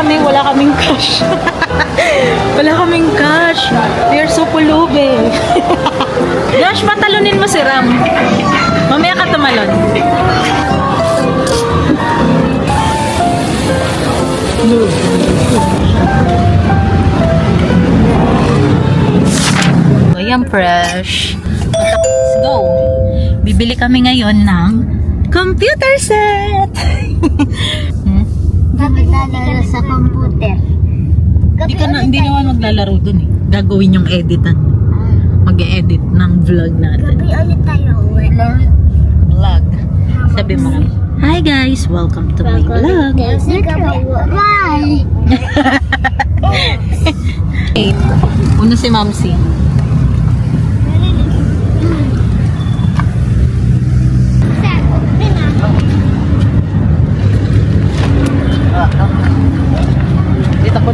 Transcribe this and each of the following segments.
kami, wala kaming cash. Wala kaming cash. We are so pulube. Josh, patalunin mo si Ram. Mamaya ka tumalon. Ayan, fresh. Let's go. Bibili kami ngayon ng computer set. Maglalaro sa computer. Hindi naman maglalaro dun eh. Gagawin yung editan. Mag-e-edit ng vlog natin. Gabi ulit tayo. Vlog. Sabi mo, hi guys, welcome to my vlog. Bye! Una si Mamsi. Takbo.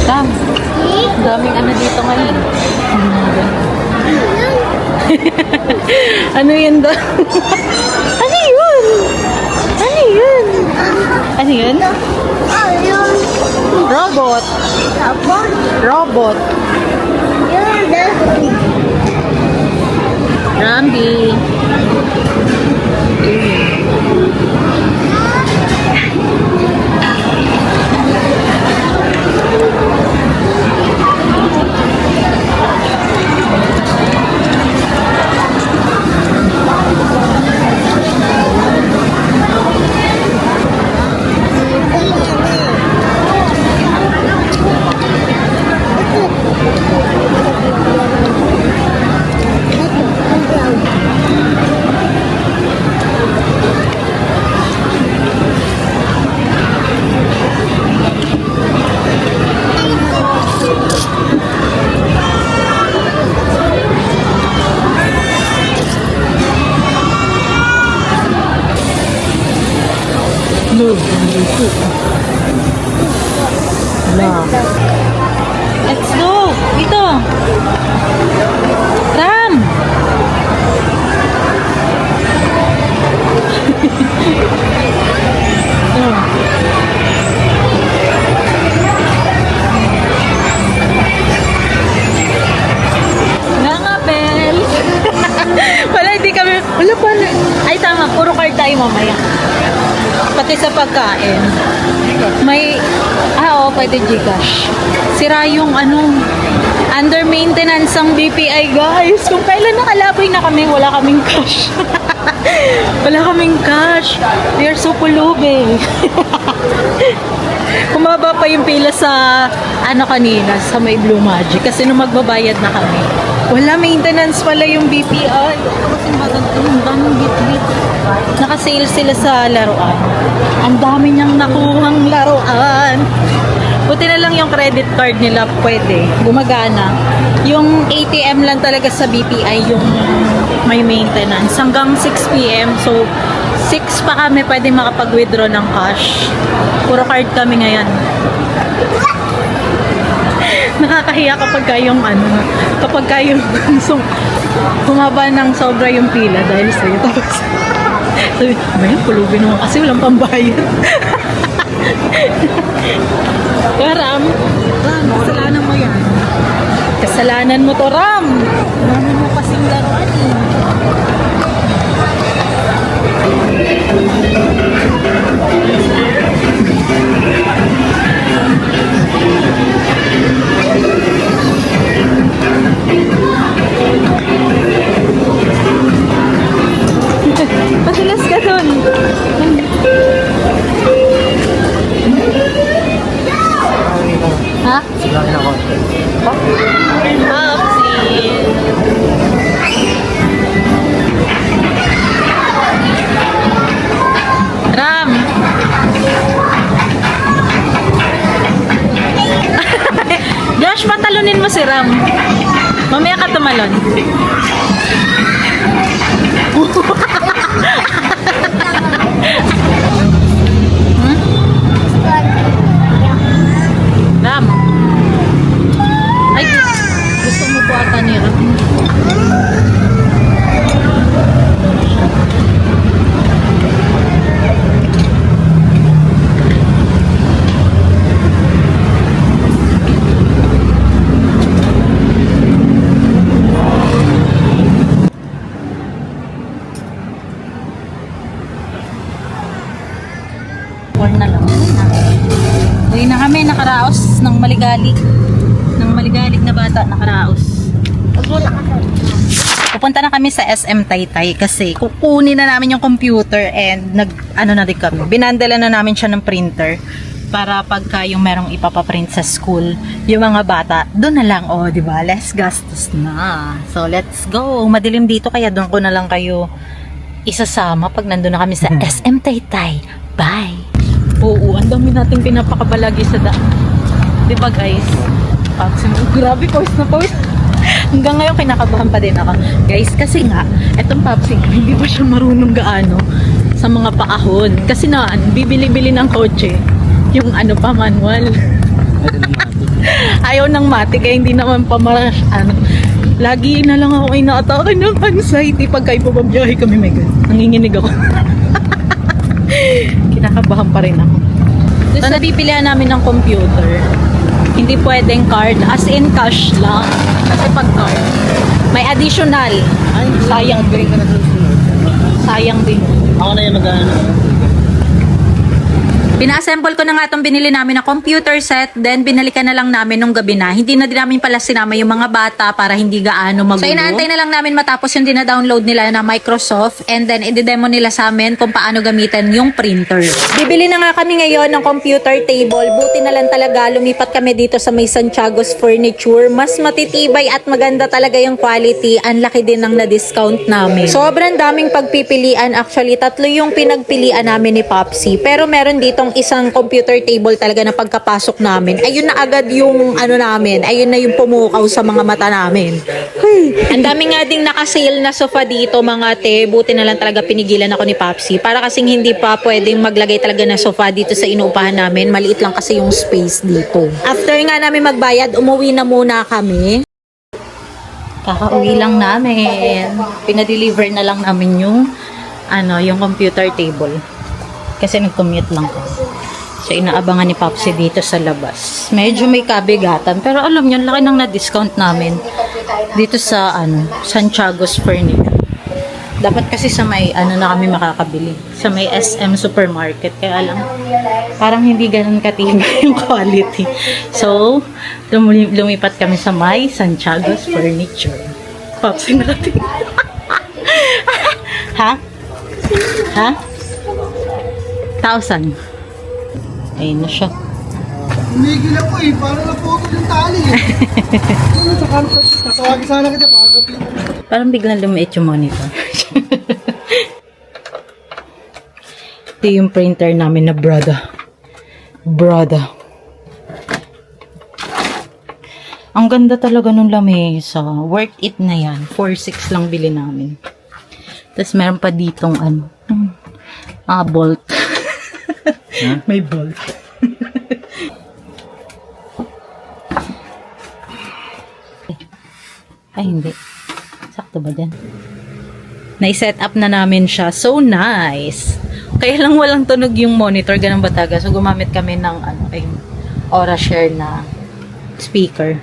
Tam, daming ano dito ngayon. Ano yun daw? Ano yun? Ano yun? Ano yun? Ayun. Robot. Tapos, Robot. yun. Rambi. Let's go! Dito! Ram! Nangapel! Wala, hindi kami... Wala pa na... Ay, tama. Puro card tayo mamaya. Pati sa pagkain. May... oo, pwede Gcash. Sira yung under maintenance ang BPI, guys. Kung kailan nakalaboy na kami, wala kaming cash. Wala kaming cash. We are so pulube. Kumaba pa yung pila sa kanina, sa may Blue Magic. Kasi nung magbabayad na kami, wala maintenance pala yung BPI. Kasi daming bit-bit. Naka-sale sila sa laruan. Ang dami niyang nakuhang laruan. Buti na lang yung credit card nila pwede. Gumagana. Yung ATM lang talaga sa BPI yung may maintenance. Hanggang 6 PM. So, 6 pa kami pwede makapag-withdraw ng cash. Puro card kami ngayon. Nakakahiya kapag yung humaba ng sobra yung pila dahil sa'yo. Tapos, sabi, pulubin mo kasi walang pambayad. Ram, kasalanan mo yan. Kasalanan mo to, Ram. Dami mo kasing laruan eh. Padalas ka dun. Ha? Silangin ako. Ram! Josh, patalunin mo si Ram. Mamaya ka tumalon. turn na lang. Uwi na kami, nakaraos ng maligalig. Ng maligalig na bata, nakaraos. Pupunta na kami sa SM Taytay kasi kukunin na namin yung computer and na din kami. Binandala na namin siya ng printer para pagka yung merong ipapaprint sa school, yung mga bata, doon na lang, di ba? Less gastos na. So, let's go. Madilim dito, kaya doon ko na lang kayo isasama pag nandun na kami sa SM Taytay. Bye! Oo, ang dami nating pinapakabalagi sa daan. Di ba, guys? Grabe, pause na pause. Hanggang ngayon, kinakabahan pa din ako. Guys, kasi nga, etong Popsing, hindi pa siya marunong gaano sa mga paahon. Kasi bibili-bili ng kotse. Yung manual. Ayaw ng mati, kaya hindi naman pa lagi na lang ako inaatake ng anxiety pagka ipababiyahe kami, my God. Nanginginig ako. Kinakabahan pa rin ako. So, nabipilihan namin ng computer. Hindi pwedeng card, as in cash lang. Kasi pag card, may additional. Sayang din. Sayang din. Ako na yung mag-ano. Pina-assemble ko na nga itong binili namin na computer set, then binalikan na lang namin nung gabi na. Hindi na din namin pala sinama yung mga bata para hindi gaano magulo. So inaantay na lang namin matapos yung dina-download nila na Microsoft, and then i-demo nila sa amin kung paano gamitin yung printer. Bibili na nga kami ngayon ng computer table. Buti na lang talaga lumipat kami dito sa may Santiago's Furniture. Mas matitibay at maganda talaga yung quality. Ang laki din ng na-discount namin. Sobrang daming pagpipilian. Actually, 3 yung pinagpilian namin ni Popsy. Pero meron ditong isang computer table talaga na pagkapasok namin, ayun na agad yung namin, ayun na yung pumukaw sa mga mata namin. Ang dami nga ding nakasale na sofa dito, mga te. Buti na lang talaga pinigilan ako ni Popsy para kasing hindi pa pwedeng maglagay talaga ng sofa dito sa inuupahan namin. Maliit lang kasi yung space dito. After nga namin magbayad, umuwi na muna kami. Kakauwi lang namin. Pinadeliver na lang namin yung yung computer table. Kasi nag-commute lang ko. So, inaabangan ni Popsy dito sa labas. Medyo may kabigatan. Pero alam nyo, laki nang na-discount namin dito sa, Santiago's Furniture. Dapat kasi sa may, na kami makakabili. Sa may SM Supermarket. Kaya alam, parang hindi ganun katibay yung quality. So, lumipat kami sa may Santiago's Furniture. Popsy natin. Ha? Ha? 1,000. Ayun na siya. Umigil ako parang naputol yung tali Tatawagin sana kita Parang biglang lumiit yung monitor. Ito yung printer namin na Brada. Ang ganda talaga nung lamesa. Worth it na yan. 4,600 lang bili namin. Tapos meron pa ditong bolt. Huh? May bolt. Ay, hindi. Sakto ba dyan? Na-set up na namin siya. So nice! Kaya lang walang tunog yung monitor. Ganun ba taga? So, gumamit kami ng Aura Share na speaker.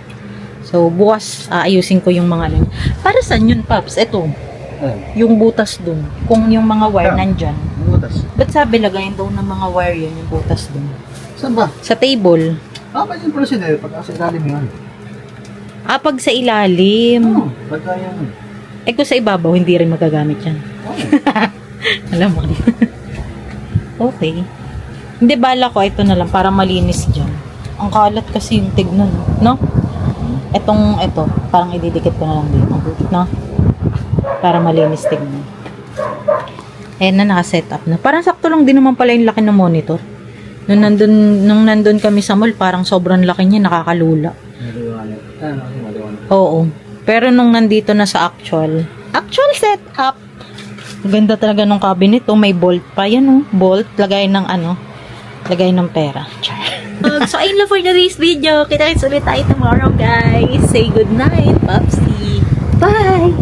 So, bukas ayusin ko yung mga Para saan yun, Paps? Ito. Yung butas dun. Kung yung mga wire nandyan. Butas. Ba't sabi lagayin daw ng mga wire yun, yung butas dun? Saan ba? Sa table. Ba yung procedure pag sa ilalim yun? Pag sa ilalim. Pagka yan. Kung sa ibabaw, hindi rin magagamit yan. Alam mo. Okay. Hindi, bala ko, ito na lang, para malinis dyan. Ang kalat kasi yung tignan, no? Ito, parang ididikit ko na lang dito, no? Para malinis tignan. Ayan na, nakaset up na. Parang sakto lang din naman pala yung laki ng monitor. Nung nandun kami sa mall, parang sobrang laki niya, nakakalula. Oo. Pero nung nandito na sa actual setup, ganda talaga ng cabinet. May bolt pa. Yan bolt. Lagay ng pera. So, ayun lang for today's video. Kita-kits ulit tayo tomorrow, guys. Say good night, Popsy. Bye!